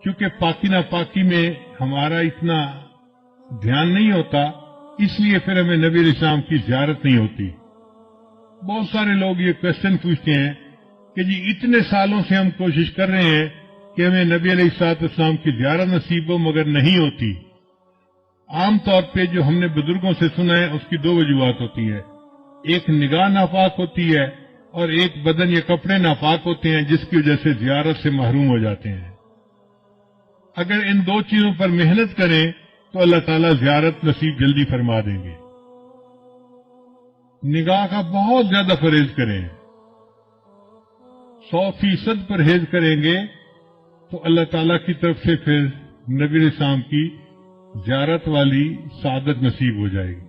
چونکہ پاکی ناپاکی میں ہمارا اتنا دھیان نہیں ہوتا، اس لیے پھر ہمیں نبی علیہ السلام کی زیارت نہیں ہوتی۔ بہت سارے لوگ یہ کوشچن پوچھتے ہیں کہ جی اتنے سالوں سے ہم کوشش کر رہے ہیں کہ ہمیں نبی علیہ السلام کی زیارت نصیب ہو، مگر نہیں ہوتی۔ عام طور پہ جو ہم نے بزرگوں سے سنا ہے اس کی دو وجوہات ہوتی ہے، ایک نگاہ ناپاک ہوتی ہے اور ایک بدن یا کپڑے ناپاک ہوتے ہیں جس کی وجہ سے زیارت سے محروم ہو جاتے ہیں۔ اگر ان دو چیزوں پر محنت کریں تو اللہ تعالیٰ زیارت نصیب جلدی فرما دیں گے۔ نگاہ کا بہت زیادہ پرہیز کریں، 100% پرہیز کریں گے تو اللہ تعالیٰ کی طرف سے پھر نبی علیہ السلام کی زیارت والی سعادت نصیب ہو جائے گی۔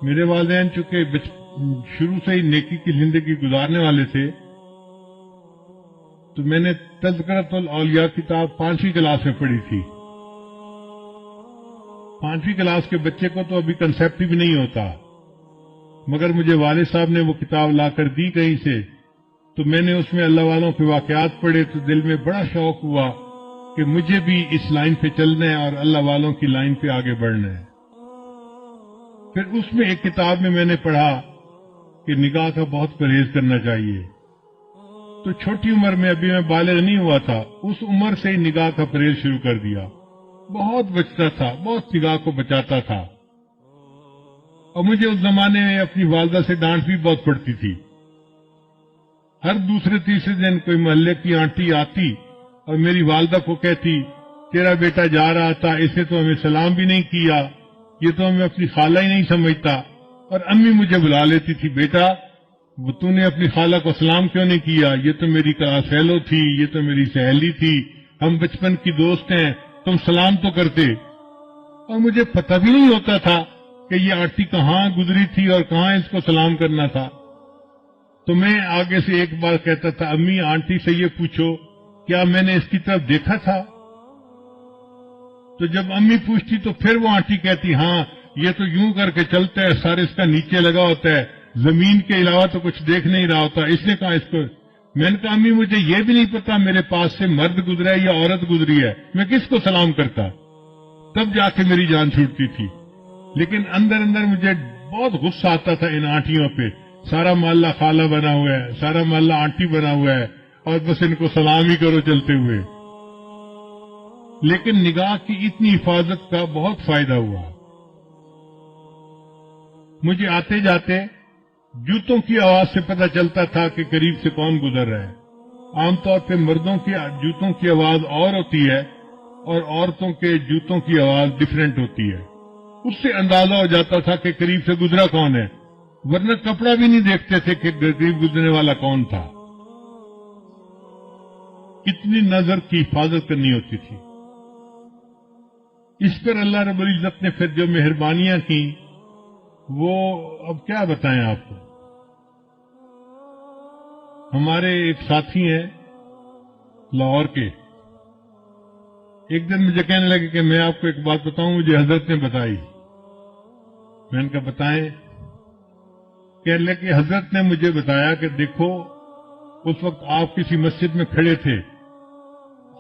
میرے والدین چونکہ شروع سے ہی نیکی کی زندگی گزارنے والے تھے، تو میں نے تذکرۃ الاولیاء کتاب 5ویں کلاس میں پڑھی تھی۔ 5ویں کلاس کے بچے کو تو ابھی کنسیپٹ بھی نہیں ہوتا، مگر مجھے والد صاحب نے وہ کتاب لا کر دی کہیں سے، تو میں نے اس میں اللہ والوں کے واقعات پڑھے تو دل میں بڑا شوق ہوا کہ مجھے بھی اس لائن پہ چلنا ہے اور اللہ والوں کی لائن پہ آگے بڑھنا ہے۔ پھر اس میں ایک کتاب میں میں نے پڑھا کہ نگاہ کا بہت پرہیز کرنا چاہیے، تو چھوٹی عمر میں ابھی میں بالغ نہیں ہوا تھا، اس عمر سے ہی نگاہ کا پرہیز شروع کر دیا۔ بہت بچتا تھا، بہت نگاہ کو بچاتا تھا، اور مجھے اس زمانے میں اپنی والدہ سے ڈانٹ بھی بہت پڑتی تھی۔ ہر دوسرے تیسرے دن کوئی محلے کی آنٹی آتی اور میری والدہ کو کہتی تیرا بیٹا جا رہا تھا، اس نے تو ہمیں سلام بھی نہیں کیا، یہ تو ہمیں اپنی خالہ ہی نہیں سمجھتا۔ اور امی مجھے بلا لیتی تھی، بیٹا وہ تو نے اپنی خالہ کو سلام کیوں نہیں کیا، یہ تو میری کلاس فیلو تھی، یہ تو میری سہیلی تھی، ہم بچپن کی دوست ہیں، تم سلام تو کرتے۔ اور مجھے پتہ بھی نہیں ہوتا تھا کہ یہ آنٹی کہاں گزری تھی اور کہاں اس کو سلام کرنا تھا۔ تو میں آگے سے ایک بار کہتا تھا، امی آنٹی سے یہ پوچھو کیا میں نے اس کی طرف دیکھا تھا؟ تو جب امی پوچھتی تو پھر وہ آنٹی کہتی، ہاں یہ تو یوں کر کے چلتا ہے، سر اس کا نیچے لگا ہوتا ہے، زمین کے علاوہ تو کچھ دیکھ نہیں رہا ہوتا، اس نے کہا اس کو۔ میں نے کہا امی مجھے یہ بھی نہیں پتا میرے پاس سے مرد گزرا ہے یا عورت گزری ہے، میں کس کو سلام کرتا؟ تب جا کے میری جان چھوٹتی تھی۔ لیکن اندر اندر مجھے بہت غصہ آتا تھا ان آنٹیوں پہ، سارا محلہ خالہ بنا ہوا ہے، سارا محلہ آنٹی بنا ہوا ہے، اور بس ان کو سلام ہی کرو چلتے ہوئے۔ لیکن نگاہ کی اتنی حفاظت کا بہت فائدہ ہوا۔ مجھے آتے جاتے جوتوں کی آواز سے پتہ چلتا تھا کہ قریب سے کون گزر رہا ہے۔ عام طور پہ مردوں کی جوتوں کی آواز اور ہوتی ہے اور عورتوں کے جوتوں کی آواز ڈیفرنٹ ہوتی ہے، اس سے اندازہ ہو جاتا تھا کہ قریب سے گزرا کون ہے، ورنہ کپڑا بھی نہیں دیکھتے تھے کہ قریب گزرنے والا کون تھا۔ کتنی نظر کی حفاظت کرنی ہوتی تھی۔ اس پر اللہ رب العزت نے پھر جو مہربانیاں کی وہ اب کیا بتائیں آپ کو۔ ہمارے ایک ساتھی ہیں لاہور کے، ایک دن مجھے کہنے لگے کہ میں آپ کو ایک بات بتاؤں، مجھے حضرت نے بتائی۔ میں نے کہا بتائیں۔ کہنے لگے کہ حضرت نے مجھے بتایا کہ دیکھو اس وقت آپ کسی مسجد میں کھڑے تھے،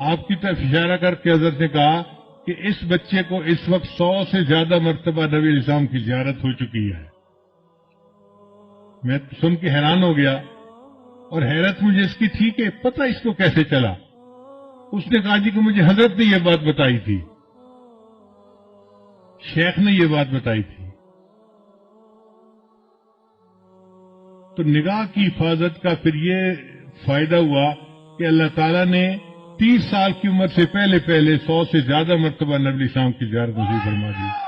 آپ کی طرف اشارہ کر کے حضرت نے کہا کہ اس بچے کو اس وقت 100 سے زیادہ مرتبہ نبی علیہ السلام کی زیارت ہو چکی ہے۔ میں سن کے حیران ہو گیا، اور حیرت مجھے اس کی تھی کہ پتہ اس کو کیسے چلا۔ اس نے کہا جی کہ مجھے حضرت نے یہ بات بتائی تھی، شیخ نے یہ بات بتائی تھی۔ تو نگاہ کی حفاظت کا پھر یہ فائدہ ہوا کہ اللہ تعالیٰ نے 30 سال کی عمر سے پہلے 100 سے زیادہ مرتبہ نبی السلام کی زیارت نصیب فرما دی۔